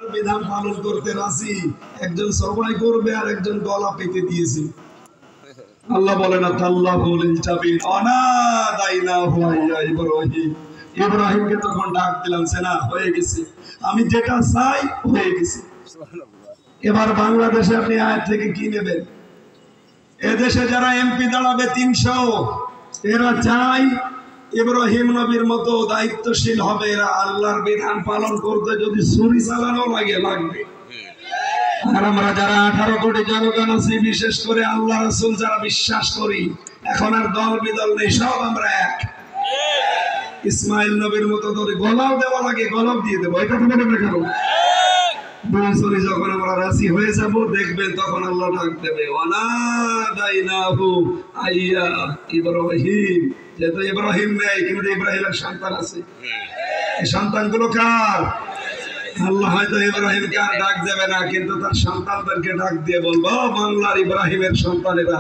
বিধান পালন করতে রাজি, একজন সবাই করবে আর একজন গলা পেতে দিয়েছে। আল্লাহ বলেন ইব্রাহিম, ইব্রাহিমকে তখন ডাক দিলাম, সেনা হয়ে গেছে, আমি যেটা চাই হয়ে গেছে। এবার বাংলাদেশে আপনি আয়াত থেকে কি নেবেন? এদেশে যারা এমপি দাঁড়াবে 300, এরা চাই ইব্রাহিম নবীর মতো দায়িত্বশীল হবে। এরা আল্লাহর বিধান পালন করতে যদি ছুরি চালানো লাগে লাগবে। আর আমরা যারা 18 কোটি জনগণ আছি, বিশেষ করে আল্লাহ রাসূল যারা বিশ্বাস করি, এখন আর দল বিদল নেই, সব আমরা এক। ইসমাইল নবীর মতো ধরে গলাও দেওয়া লাগে, গলাও দিয়ে দেবো, এটা তো মনে রাখো। বছরে যখন আমরা রাজি হয়ে যাব, দেখবেন তখন আল্লাহ ডাক দেবে, ওয়ানাদাইনাহু আইয়া ইব্রাহিম। যেহেতু ইব্রাহিম নেই, কিন্তু ইব্রাহিমের সন্তান আছে। এই সন্তানগুলো কার? আল্লাহ হয়তো ইব্রাহিমকে আর ডাক দেবে না, কিন্তু তার সন্তানদেরকে ডাক দিয়ে বলবো, বাংলার ইব্রাহিমের সন্তানেরা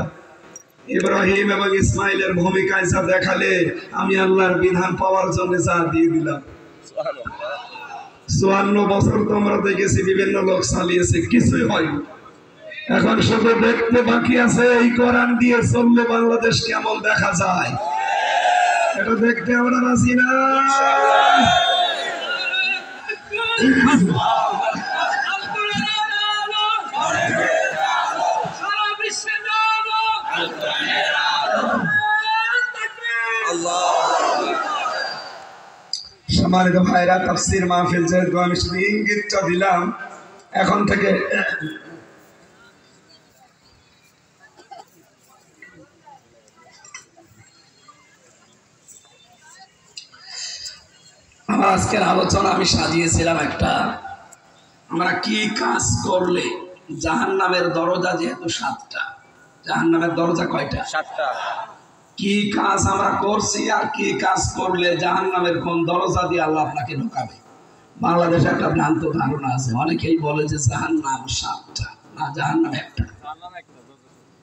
ইব্রাহিম এবং ইসমাইলের ভূমিকায় যা দেখালে, আমি আল্লাহর বিধান পাওয়ার জন্য যা দিয়ে দিলাম। 54 বছর তো আমরা দেখেছি বিভিন্ন লোক চালিয়েছে, কিছুই হয়নি। এখন শুধু দেখতে বাকি আছে, এই কোরআন দিয়ে চললে বাংলাদেশ কেমন দেখা যায়, এটা দেখতে আমরা রাজি না। সম্মানিত ভাইরা, তাফসীর মাহফিল যেহেতু আমি শুধু ইঙ্গিতটা দিলাম, এখন থেকে আমার আজকের আলোচনা আমি সাজিয়েছিলাম একটা, আমরা কি কাজ করলে জাহান্নামের দরজা, যেহেতু 7টা, জাহান্নামের দরজা কয়টা? 7টা। কি কাজ আমরা করছি আর কি কাজ করলে জাহান্নামের কোন দরজা দিয়ে আল্লাহ আপনাকে ঢোকাবে। বাংলাদেশে একটা ভ্রান্ত ধারণা আছে, অনেকেই বলে যে জাহান্নাম 7টা, না, জাহান্নাম একটা।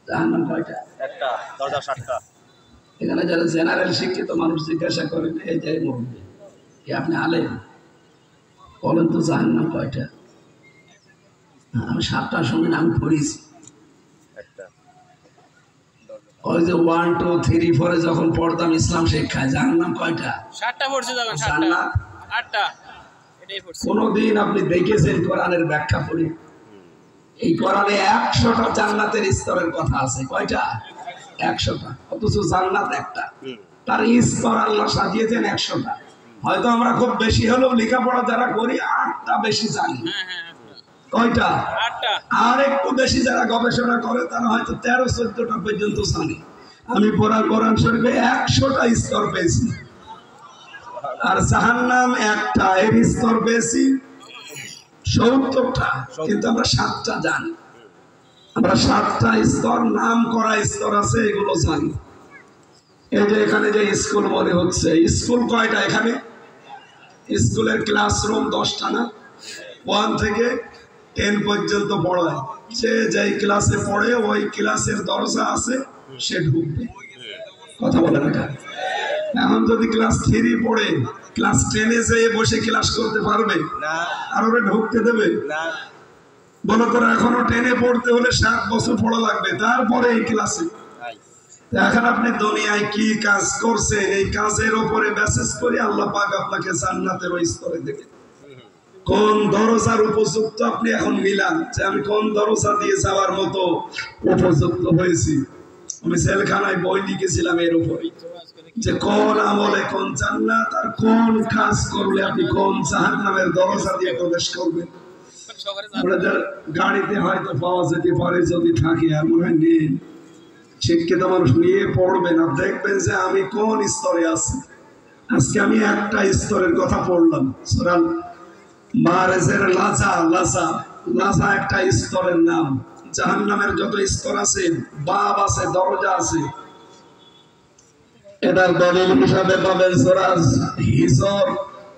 জাহান্নাম কয়টা? একটা, দরজা 7টা। এখানে যারা জেনারেল শিক্ষিত মানুষ জিজ্ঞাসা করেন, এই যে মরবে কি আপনি আলেম, বলেন তো জাহান্নাম কয়টা? আমি 7টা শুনে আমি পড়েছি। ওই যে 1 2 3 4 যখন পড়তাম ইসলাম শিক্ষায়, জাহান্নাম কয়টা? 7টা পড়ছে যখন, 7টা 8টা, এটাই পড়ছে। কোনদিন আপনি দেখেছেন কোরআনের ব্যাখ্যা পড়ে? এই কোরআনে 100টা জান্নাতের স্তরের কথা আছে। কয়টা? 100টা। অথচ জান্নাত একটা, তার স্তর আল্লাহ সাজিয়েছেন 100টা। হয়তো আমরা খুব বেশি হলেও লেখাপড়া যারা করি 8টা বেশি জানি। কয়টা? 8টা। আর একটু বেশি যারা গবেষণা করে তারা হয়তো 13-14টা পর্যন্ত জানে। আমি পড়া কোরআন শরীফে 100টা স্তর পেয়েছি, আর জাহান্নাম একটা, এর স্তর পেয়েছি 70টা, কিন্তু আমরা 7টা জানি। আমরা 7টা স্তর, নাম করা স্তর আছে, এগুলো জানি। এই যে এখানে যে স্কুল মনে হচ্ছে, স্কুল কয়টা? এখানে স্কুলের ক্লাসরুম 10টা না? 1 থেকে 10 পর্যন্ত পড়ায়। সে যেই ক্লাসে পড়ে ওই ক্লাসের দরজা আছে, সে ঢুকবে। কথা বলে না? এখন যদি ক্লাস 3 পড়ে, ক্লাস 10-এ যেয়ে বসে ক্লাস করতে পারবে না? আর ওরা ঢুকতে দেবে না? বলো তোরা, এখনো 10-এ পড়তে হলে 7 বছর পড়া লাগবে, তারপরে এই ক্লাসে। এখন আপনি দুনিয়ায় কি কাজ করছেন, এই কাজের উপরে মেসেজ করে আল্লাহ পাক আপনাকে জান্নাতের ওই স্তরে দেবে। কোন দরজার উপযুক্ত আপনি এখন মিলান, যে আমি কোন দরজা দিয়ে যাওয়ার মতো উপযুক্ত হয়েছি। আমি জেলখানায় বই লিখেছিলাম এর উপরে, যে কোন আমলে কোন জান্নাত, আর কোন কাজ করলে আপনি কোন জাহান্নামের দরজা দিয়ে প্রবেশ করবেন। গাড়িতে হয়তো পাওয়া যেতে পারে, যদি থাকে, আর মনে হয় নেই। শিক্ষিত মানুষ নিয়ে পড়বেন আর দেখবেন যে আমি কোন স্তরে আছি। আজকে আমি একটা স্তরের কথা পড়লাম, সূরা মারেজের লাজা। লাজা, লাজা একটা স্তরের নাম। জাহান্নামের যত স্তর আছে, বাব আছে, দরজা আছে, এটার দলিল হিসাবে পাবেন সূরা হিজর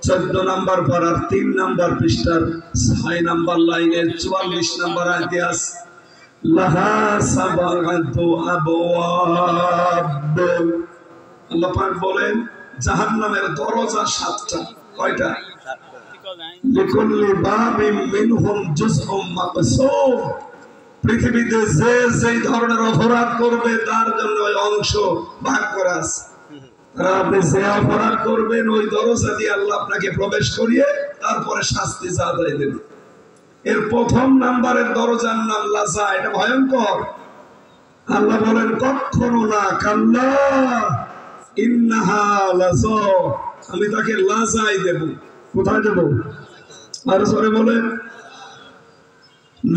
14 নম্বর পারার 3 নম্বর পৃষ্ঠার 6 নম্বর লাইনের 44 নম্বর আয়াতে আছে, লাহা সাবাগাতু আবওয়াব। আল্লাহ পাক বলেন জাহান্নামের দরজা 7টা। কয়টা? লিকুল্লি বাবিন মিনহুম জুজউম মাকসুম। পৃথিবীতে যে যেই ধরনের অপরাধ করবে তার জন্য ওই অংশ ভাগ করা আছে। আর আপনি যে অপরাধ করবেন ওই দরজা দিয়ে আল্লাহ আপনাকে প্রবেশ করিয়ে তারপরে শাস্তি আদায় দেবে। এর প্রথম নাম্বারের দরজার নাম লাজা। এটা ভয়ঙ্কর। আল্লাহ বলেন কখনো না, কাল্লা ইন্নাহা লাজা, আমি তাকে লাজাই দেব। কোথায় দেব? আর জোরে বলেন।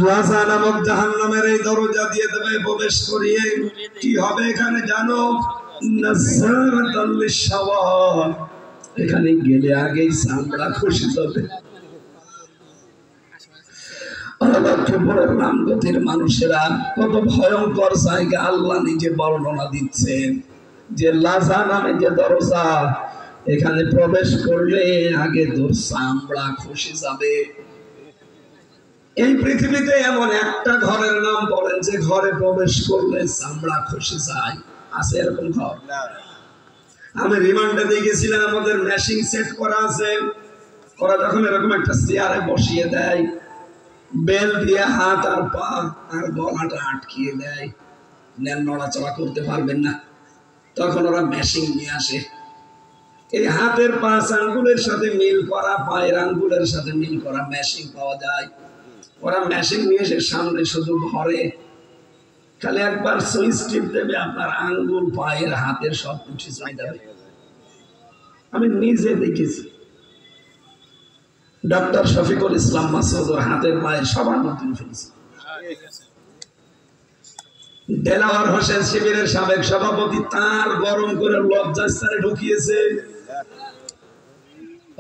লাজা নামক জাহান্নামের এই দরজা দিয়ে দেবে প্রবেশ করিয়ে। কি হবে এখানে জানো? নাযারাতাল লিশাওয়া, এখানে গেলে আগেই চামড়া খুশি হবে। নামগতির মানুষেরা কত ভয়ঙ্কর জায়গা আল্লাহ নিজে বর্ণনা দিচ্ছেন যে লাজা নামে যে দরজা, এখানে প্রবেশ করলে আগে তোর চামড়া খুশি যাবে। এই পৃথিবীতে এমন একটা ঘরের নাম বলেন যে ঘরে প্রবেশ করলে চামড়া খুশি যায়? আছে এরকম ঘর? আমি রিমান্ডে দিয়ে গেছিলাম, আমাদের মেশিন সেট করা আছে। ওরা যখন এরকম একটা চেয়ারে বসিয়ে দেয়, বেল দিয়ে হাত আর পা আর গলাটা আটকিয়ে দেয়, নড়াচড়া করতে পারবেন না, তখন ওরা মেশিন নিয়ে আসে। এই হাতের 5 আঙ্গুলের সাথে মিল করা, পায়ের আঙ্গুলের সাথে মিল করা মেশিন পাওয়া যায়। ওরা মেশিন নিয়ে এসে সামনে শুধু ঘরে খালি একবার সুইচ টিপ দেবে, আপনার আঙ্গুল, পায়ের, হাতের সব কিছু চাই যাবে। আমি নিজে দেখেছি। ডক্টর শফিকুল ইসলাম মাসুদ ওর হাতের পায়ের সব আঙ্গুল তুলে ফেলেছে। দেলাওয়ার হোসেন শিবিরের সাবেক সভাপতি তার গরম করে লজ্জাস্থানে ঢুকিয়েছে।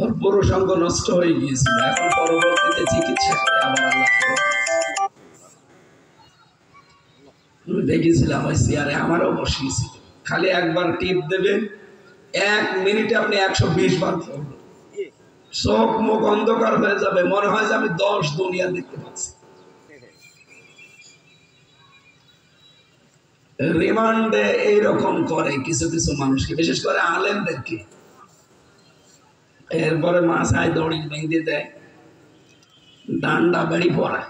ওর পুরুষ অঙ্গ নষ্ট হয়ে গিয়েছিল, এখন পরবর্তীতে চিকিৎসা করে আবার আল্লাহ দেখেছিলাম ওই চেয়ারে, আমারও বসিয়েছিল। খালি একবার টিপ দেবেন, 1 মিনিটে আপনি 120 বার করবেন। চোখ মুখ অন্ধকার হয়ে যাবে, মনে হয় যে আমি 10 দুনিয়া দেখতে পাচ্ছি। রিমান্ডে এইরকম করে কিছু কিছু মানুষকে, বিশেষ করে আলেমদেরকে। এরপরে মাথায় দড়ি বেঁধে দেয়, ডান্ডা বেড়ি পড়ায়,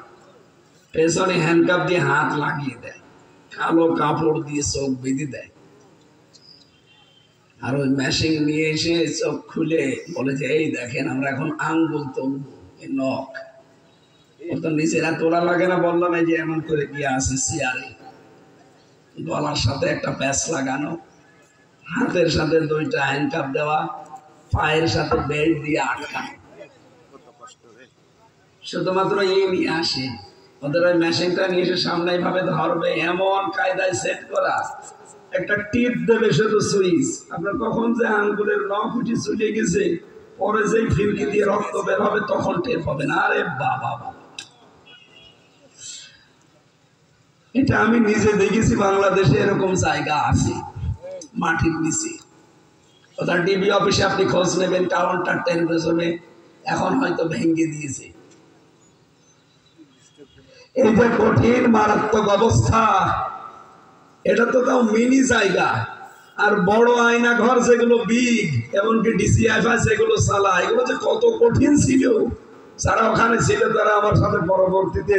পেছনে হ্যান্ডকাপ দিয়ে হাত লাগিয়ে দেয়, কালো কাপড় দিয়ে চোখ বেঁধে দেয়, আর ওই মেশিন নিয়ে এসে চোখ খুলে বলে যে এই দেখেন আমরা এখন আঙ্গুল তুলবো, নখ তো নিচেরা তোলা লাগে না। বললাম এই যে এমন করে গিয়ে আছে চেয়ারে, গলার সাথে একটা প্যাচ লাগানো, হাতের সাথে 2টা হ্যান্ডকাপ দেওয়া, পায়ের সাথে বেল্ট দিয়ে আটকানো। শুধুমাত্র এই নিয়ে আসে, ওদের ওই মেশিনটা নিয়ে এসে সামনে ভাবে ধরবে, এমন কায়দায় সেট করা, একটা টিপ দেবে শুধু সুইচ, আপনার কখন যে আঙ্গুলের নখ উঠে চলে গেছে, পরে যেই ফিরকি দিয়ে রক্ত বের হবে তখন টের পাবেন। আরে বাবা বাবা, এটা আমি নিজে দেখেছি। বাংলাদেশে এরকম জায়গা আছে মাটির নিচে। ওটা ডিবি অফিসে আপনি খোঁজ নেবেন, কাউন্টার টেলিভিশনে এখন হয়তো ভেঙে দিয়েছে। এই যে কঠিন মারাত্মক অবস্থা, এটা তো তাও মিনি জায়গা। আর বড় আয়না ঘর যেগুলো বিগ, এমনকি ডিসিএফআই যেগুলো চালা, এগুলো যে কত কঠিন ছিল। যারা ওখানে ছিল তারা আমার সাথে পরবর্তীতে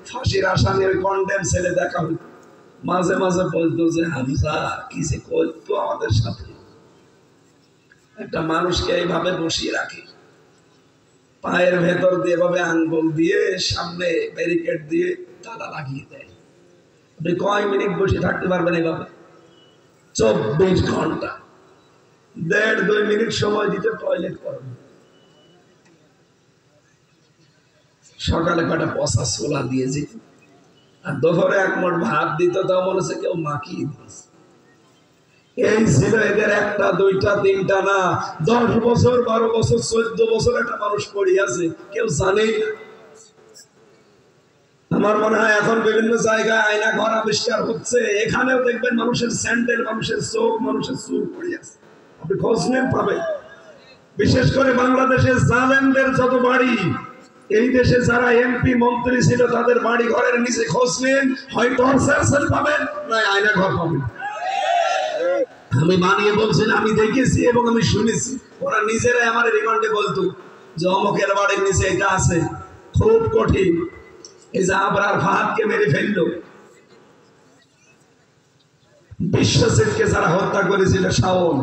ফাঁসির আসামির কন্ডেম ছেলে দেখা হইত, মাঝে মাঝে বলতো যে হামজা কি যে করতো আমাদের সাথে। একটা মানুষকে এইভাবে বসিয়ে রাখে, পায়ের ভেতর দিয়ে এভাবে আঙ্গুল দিয়ে সামনে ব্যারিকেড দিয়ে তালা লাগিয়ে দেয়। আপনি কয় মিনিট বসে থাকতে পারবেন এইভাবে? 24 ঘন্টা। 1.5-2 মিনিট সময় দিতে টয়লেট করবেন। সকালে কটা পচা ছোলা দিয়ে যেত, আর দুপুরে 1 মুঠ ভাত দিত, তাও মনে হচ্ছে কেউ মাখিয়ে দিয়েছে। এই ছিল এদের, 1টা 2টা 3টা না, 10 বছর 12 বছর 14 বছর একটা মানুষ পড়ে আছে, কেউ জানেই না। আমার মনে হয় এখন বিভিন্ন জায়গায় আয়না ঘর আবিষ্কার হচ্ছে, এখানেও দেখবেন মানুষের স্যান্ডেল, মানুষের চোখ, মানুষের চুল পড়ে আছে, আপনি খোঁজ নেন পাবেন। বিশেষ করে বাংলাদেশের জালেমদের যত বাড়ি, এই দেশে যারা এমপি মন্ত্রী ছিল তাদের বাড়ি ঘরের নিচে খোঁজ নেন, হয় টর্চার সেল পাবেন, নয় আয়না ঘর পাবেন। আমি বানিয়ে বলছেন, আমি দেখেছি এবং আমি শুনেছি। ওরা নিজেরাই আমার রিমান্ডে বলতো জমকের বাড়ির নিচে এটা আছে, খুব কঠিন। এই যে আবরার ফাহাদকে মেরে ফেললো, বিশ্বজিৎকে যারা হত্যা করেছিল শাওন,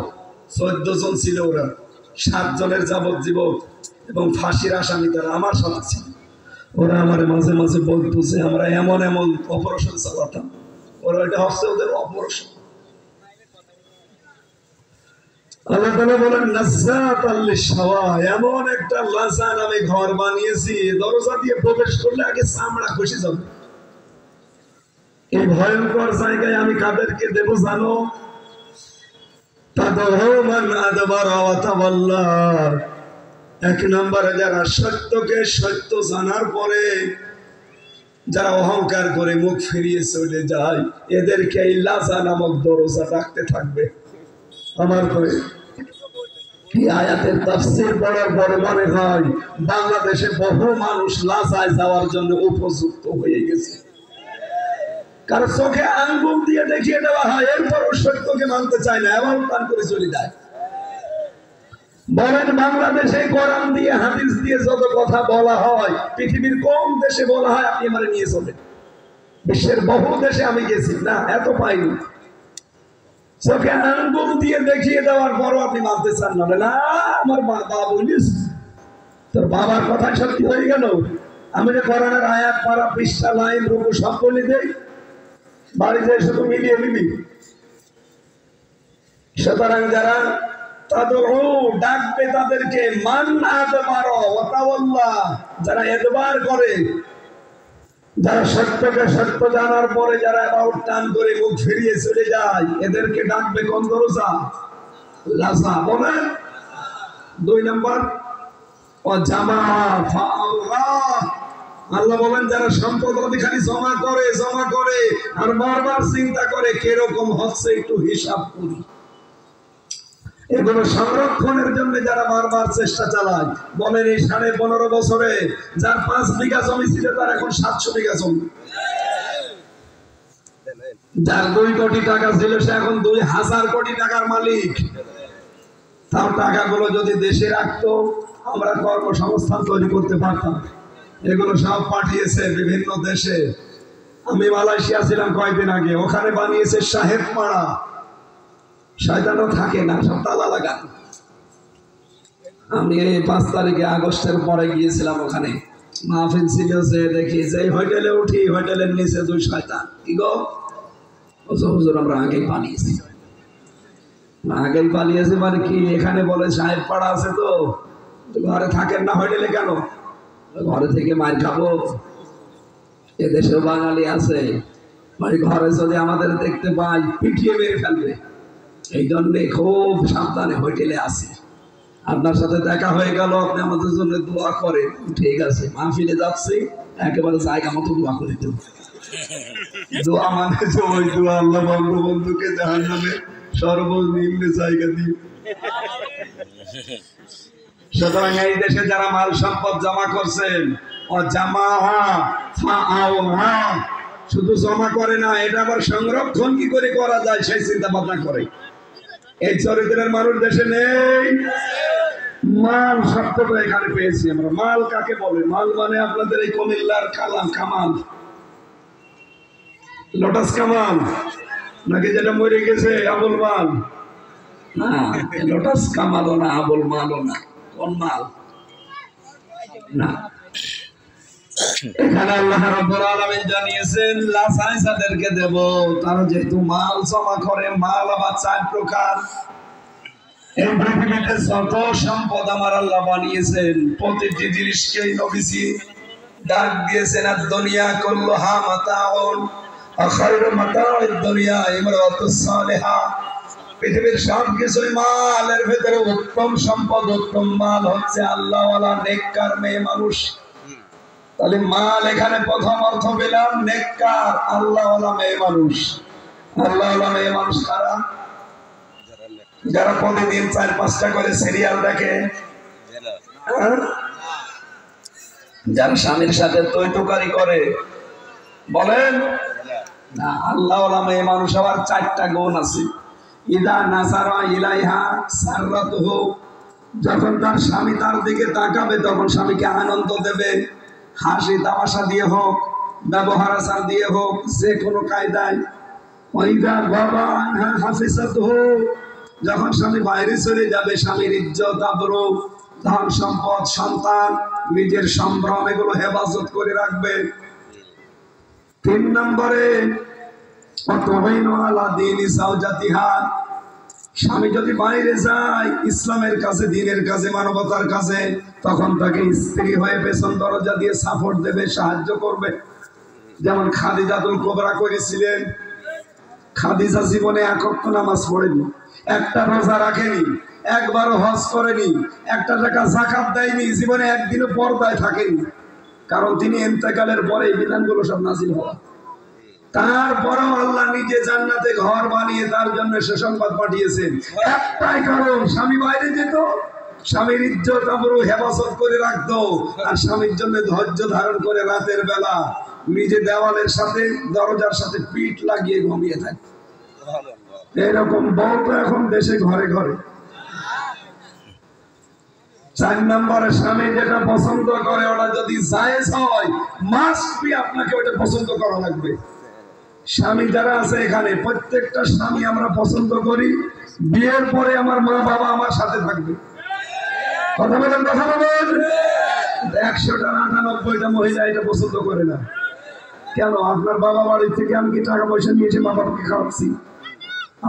14 জন ছিল ওরা, 7 জনের যাবজ্জীবন এবং ফাঁসির আসামি তারা আমার সাথে ছিল। ওরা আমার মাঝে মাঝে বলতো যে আমরা এমন এমন অপারেশন চালাতাম, ওরা এটা হচ্ছে ওদের অপারেশন। আল্লাহ তাআলা বলেন নাযাতাল লিশাওয়া, এমন একটা লাজান আমি ঘর বানিয়েছি, দরজা দিয়ে প্রবেশ করলে আগে চামড়া খসে যাবে। এই ভয়ঙ্কর জায়গায় আমি কাদেরকে দেব জানো? তাদউ মান আদবারা ওয়া তাওয়াল্লা। 1 নম্বরে যারা সত্যকে সত্য জানার পরে যারা অহংকার করে মুখ ফিরিয়ে চলে যায়, এদেরকে এই লাজা নামক দরজা ডাকতে থাকবে। আমার করে এই আয়াতের তাফসীর পড়ার পরে মনে হয় বাংলাদেশে বহু মানুষ লাজায় যাওয়ার জন্য উপযুক্ত হয়ে গেছে। কারণ চোখে আঙ্গুল দিয়ে দেখিয়ে দেওয়া হয়, এরপরও সত্যকে মানতে চায় না, এমন প্ল্যান করে চলে যায়। বলেন বাংলাদেশে কোরআন দিয়ে হাদিস দিয়ে যত কথা বলা হয়, পৃথিবীর কোন দেশে বলা হয় আপনি আমারে নিয়ে চলেন? বিশ্বের বহু দেশে আমি গেছি, না এত পাইনি। চোখে আঙ্গুল দিয়ে দেখিয়ে দেওয়ার পরও আপনি মানতে চান না। না আমার বাবা বলিস, তোর বাবার কথা সত্যি হয়ে গেল। আমি যে কোরআনের আয়াত পারা পৃষ্ঠা লাইন রুকু সব বলে দেই, বাড়ি যায় শুধু মিলিয়ে নিবি। সুতরাং যারা তাদউ ডাকবে তাদেরকে, মান আদবারা ওয়া তাওয়াল্লা, যারা এদবার করে, যারা সত্যকে সত্য জানার পরে যারা আবার টান করে মুখ ফিরিয়ে চলে যায়, এদেরকে ডাকবে কোন দরজা? লাজা। বলেন 2 নম্বর ও জামা ফাআল্লা। আল্লাহ বলেন যারা সম্পদ অধিকারী জমা করে আর বারবার চিন্তা করে কিরকম হচ্ছে একটু হিসাব করি, এগুলো সংরক্ষণের জন্য যারা বারবার চেষ্টা চালায়। বলেন এই 15.5 বছরে যার 5 বিঘা জমি ছিল তার এখন 700 বিঘা জমি, যার 2 কোটি টাকা ছিল সে এখন 2000 কোটি টাকার মালিক। তার টাকাগুলো যদি দেশে রাখতো আমরা কর্মসংস্থান তৈরি করতে পারতাম। এগুলো সব পাঠিয়েছে বিভিন্ন দেশে। আমি মালয়েশিয়া ছিলাম কয়েকদিন আগে, ওখানে বানিয়েছে সাহেব পাড়া, শয়তানও থাকে না, সব তালা লাগান। আমি এই 5 তারিখে আগস্টের পরে গিয়েছিলাম, ওখানে মাহফিল ছিল, যে দেখি যে হোটেলে উঠি, হোটেলের নিচে 2 শয়তান। কি গো হুজুর আমরা আগেই পালিয়েছি। মানে কি, এখানে বলে সাহেব পাড়া আছে তো ঘরে থাকেন না, হোটেলে কেন? ঘরে থেকে মার খাবো, এদেশেও বাঙালি আছে, মানে ঘরে যদি আমাদের দেখতে পাই পিটিয়ে মেরে ফেলবে। এই জন্য খুব সাবধানে হোটেলে আসি। আপনার সাথে দেখা হয়ে গেল, আপনি আমাদের জন্য দোয়া করেন, ঠিক আছে। মাহফিলে যাচ্ছি, একেবারে জায়গা মতো দোয়া করে দেব। দোয়া মানে ওই দোয়া, আল্লাহ বঙ্গবন্ধুকে জাহান্নামে সর্বনিম্ন জায়গা দিই। সুতরাং এই দেশে যারা মাল সম্পদ জমা করছেন, ও জামা শুধু জমা করে না, এটা আবার সংরক্ষণ কি করে করা যায় সেই চিন্তা ভাবনা করে। এই চরিত্রের মানুষ দেশে নেই। মাল শব্দটা এখানে পেয়েছি আমরা। মাল কাকে বলে? মাল মানে আপনাদের এই কুমিল্লার কামাল, লোটাস কামাল, নাকি যেটা মরে গেছে আবুল মাল? না, লোটাস কামালও না, আবুল মালও না। কোন মাল? না, এখানে আল্লাহ রাব্বুল আলামিন জানিয়েছেন লাসাই যাদেরকে দেব, তারা যেহেতু মাল জমা করে। মাল আবার 4 প্রকার। এই পৃথিবীতে যত সম্পদ আমার আল্লাহ বানিয়েছেন, প্রতিটি জিনিসকেই নবীজি ডাক দিয়েছেন দুনিয়া কুল্লুহা মাতাউন ওয়া খায়রু মাতাউদ দুনিয়া ইমরাতুস সালিহা। পৃথিবীর সব কিছুই মালের ভিতরে উত্তম সম্পদ, উত্তম মাল হচ্ছে আল্লাহওয়ালা নেককার মেয়ে মানুষ। তাহলে মাল এখানে প্রথম অর্থ পেলাম নেককার আল্লাহওয়ালা মেয়ে মানুষ। আল্লাহওয়ালা মেয়ে মানুষ কারা? যারা প্রতিদিন 4-5টা করে সিরিয়াল দেখে, যারা স্বামীর সাথে তৈতুকারি করে। বলেন না, আল্লাহওয়ালা মেয়ে মানুষ আবার 4টা গুণ আছে। ইদা নাসারা ইলাইহা সাররাতুহু যখন তার স্বামী তার দিকে তাকাবে তখন স্বামীকে আনন্দ দেবে, হাসি তামাশা দিয়ে হোক, ব্যবহার আচার দিয়ে হোক, যে কোনো কায়দায়। ওইদা বাবা হাফিজাত হোক, যখন স্বামী বাইরে চলে যাবে স্বামীর ইজ্জত আবরু, ধন সম্পদ, সন্তান, নিজের সম্ভ্রম এগুলো হেফাজত করে রাখবে। 3 নম্বরে স্বামী যদি বাইরে যায় ইসলামের কাছে, দ্বীনের কাছে, মানবতার কাছে, তখন তাকে স্ত্রী হয়ে পেছন দরজা দিয়ে সাপোর্ট দেবে, সাহায্য করবে। যেমন খাদিজাতুল কুবরা করেছিলেন। খাদিজা জীবনে এক ওয়াক্ত নামাজ পড়েনি, একটা রোজা রাখেনি, একবারও হজ করেনি, একটা টাকা যাকাত দেয়নি, জীবনে একদিনও পর্দায় থাকেনি। কারণ তিনি ইন্তেকালের পরে এই বিধানগুলো সব নাযিল হওয়া। তারপরেও আল্লাহ নিজে জান্নাতে ঘর বানিয়ে তার জন্য সুসংবাদ পাঠিয়েছেন। একটাই কারণ, স্বামী বাইরে যেত, স্বামীর ইজ্জত আবরু হেফাজত করে রাখতো, আর স্বামীর জন্য ধৈর্য ধারণ করে রাতের বেলা নিজে দেওয়ালের সাথে, দরজার সাথে পিঠ লাগিয়ে ঘুমিয়ে থাকে। এরকম বউ তো এখন দেশে ঘরে ঘরে। 4 নম্বরে স্বামী যেটা পছন্দ করে ওটা যদি জায়েজ হয়, মাস্ট বি আপনাকে ওটা পছন্দ করা লাগবে। স্বামী যারা আছে এখানে, প্রত্যেকটা স্বামী আমরা পছন্দ করি, বিয়ের পরে আমার মা বাবা আমার সাথে থাকবে। কথা বলেন, কথা বলেন। 100টা 98টা মহিলা এটা পছন্দ করে না। কেন? আপনার বাবা বাড়ি থেকে আমি কি টাকা পয়সা নিয়েছি মা বাবাকে খাওয়াচ্ছি?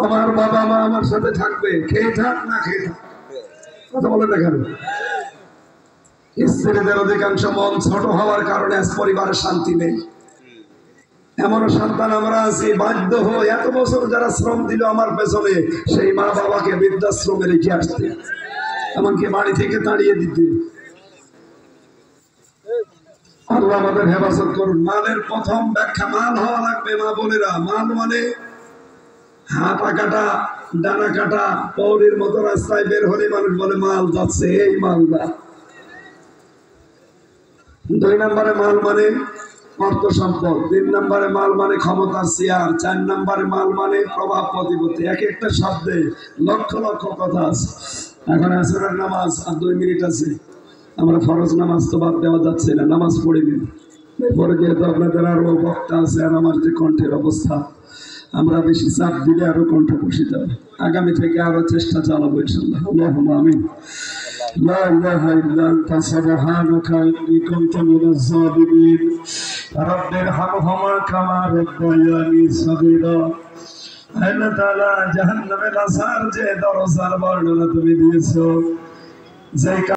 আমার বাবা মা আমার সাথে থাকবে, খেয়ে থাক না খেয়ে থাক। কথা বলে দেখেন। স্ত্রীদের অধিকাংশ মন ছোট হওয়ার কারণে আজ পরিবারের শান্তি নেই। এমন সন্তান আমরা আছি, বাধ্য হয়ে এত বছর যারা শ্রম দিল আমার পেছনে, সেই মা বাবাকে বৃদ্ধাশ্রমে রেখে আসতে, এমনকি বাড়ি থেকে তাড়িয়ে দিতে। আল্লাহ আমাদের হেফাজত করুন। মালের প্রথম ব্যাখ্যা, মাল হওয়া লাগবে। মা বোনেরা, মাল মানে হাতা কাটা, ডানা কাটা, পৌরির মতো রাস্তায় বের হলে মানুষ বলে মাল যাচ্ছে, এই মালদা। 2 নম্বরে মাল মানে অর্থ সম্পদ, 3 নম্বরে মাল মানে ক্ষমতার চেয়ার, 4 নম্বরে মাল মানে প্রভাব প্রতিপত্তি। এক একটা শব্দে লক্ষ লক্ষ কথা আছে। এখন আসরের নামাজ আর 2 মিনিট আছে, আমরা ফরজ নামাজ তো বাদ দেওয়া যাচ্ছে না, নামাজ পড়ে নিন। এরপরে যেহেতু আপনাদের আরো বক্তা আছে আর আমার যে কণ্ঠের অবস্থা, আমরা বেশি চাপ দিলে আরো কণ্ঠ বসে যাবে। আগামী থেকে আরো চেষ্টা চালাবো ইনশাআল্লাহ। আল্লাহুম্মা আমিন। লা ইলাহা ইল্লা আনতা সুবহানাকা ইন্নী কুনতু মিনাজ জালিমিন। রাব্বিরহামহুমা কামা রাব্বায়ানি সাগীরা। আল্লাহ তাআলা জাহান্নামের আসার যে দরজার বর্ণনা তুমি দিয়েছো, যে